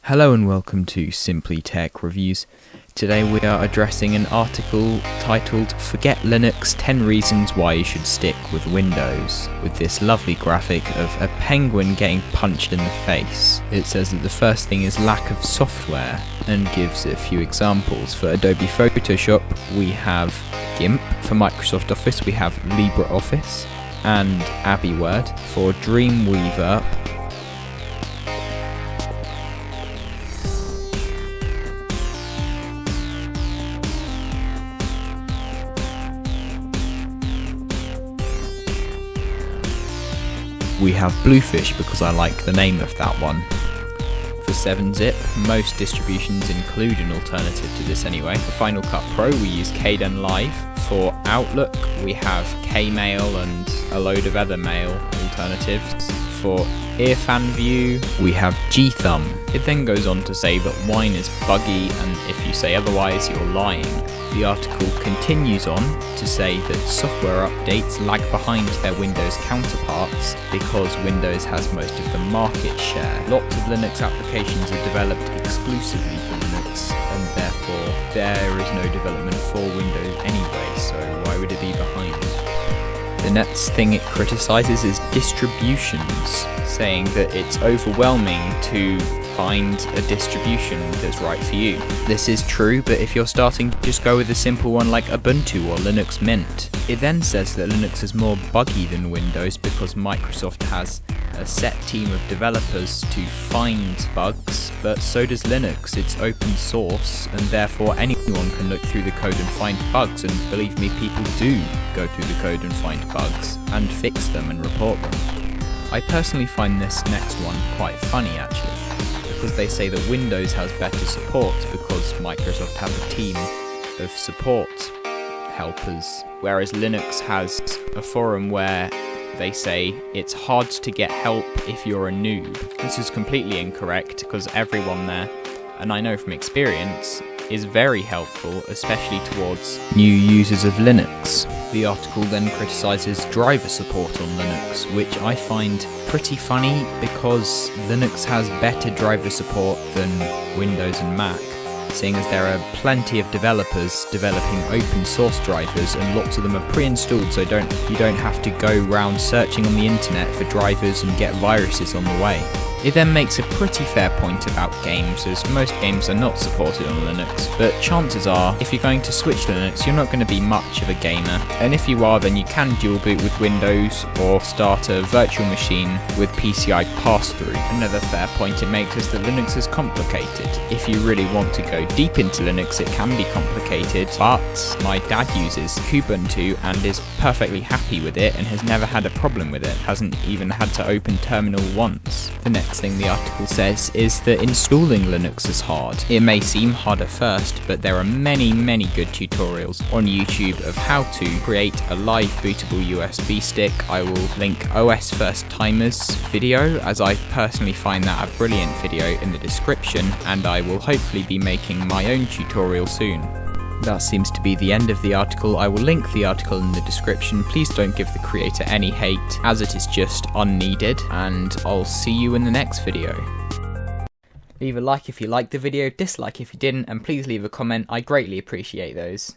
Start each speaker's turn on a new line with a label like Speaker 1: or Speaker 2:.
Speaker 1: Hello and welcome to Simply Tech Reviews. Today we are addressing an article titled Forget Linux 10 Reasons Why You Should Stick with Windows, with this lovely graphic of a penguin getting punched in the face. It says that the first thing is lack of software and gives a few examples. For Adobe Photoshop we have GIMP, for Microsoft Office we have LibreOffice and AbiWord. For Dreamweaver we have Bluefish because I like the name of that one. For 7-zip, most distributions include an alternative to this anyway. For Final Cut Pro we use Kdenlive. For Outlook we have Kmail and a load of other mail alternatives. For EarFanView we have Gthumb. It then goes on to say that Wine is buggy, and if you say otherwise you're lying. The article continues on to say that software updates lag behind their Windows counterparts because Windows has most of the market share. Lots of Linux applications are developed exclusively for Linux, and therefore there is no development for Windows anyway, so why would it be behind? The next thing it criticises is distributions, saying that it's overwhelming to find a distribution that's right for you. This is true, but if you're starting, just go with a simple one like Ubuntu or Linux Mint. It then says that Linux is more buggy than Windows because Microsoft has a set team of developers to find bugs, but so does Linux. It's open source and therefore anyone can look through the code and find bugs, and believe me, people do go through the code and find bugs and fix them and report them. I personally find this next one quite funny actually, because they say that Windows has better support because Microsoft have a team of support helpers, whereas Linux has a forum where they say it's hard to get help if you're a noob. This is completely incorrect because everyone there, and I know from experience, is very helpful, especially towards new users of Linux. The article then criticises driver support on Linux, which I find pretty funny because Linux has better driver support than Windows and Mac, seeing as there are plenty of developers developing open source drivers and lots of them are pre-installed, so you don't have to go round searching on the internet for drivers and get viruses on the way. It then makes a pretty fair point about games, as most games are not supported on Linux, but chances are, if you're going to switch to Linux, you're not going to be much of a gamer, and if you are, then you can dual boot with Windows or start a virtual machine with PCI pass-through. Another fair point it makes is that Linux is complicated. If you really want to go deep into Linux, it can be complicated, but my dad uses Kubuntu and is perfectly happy with it and has never had a problem with it, hasn't even had to open terminal once. The next thing the article says is that installing Linux is hard. It may seem hard at first, but there are many good tutorials on YouTube of how to create a live bootable USB stick. I will link OS First Timer's video, as I personally find that a brilliant video, in the description, and I will hopefully be making my own tutorial soon. That seems to be the end of the article. I will link the article in the description. Please don't give the creator any hate, as it is just unneeded, and I'll see you in the next video. Leave a like if you liked the video, dislike if you didn't, and please leave a comment. I greatly appreciate those.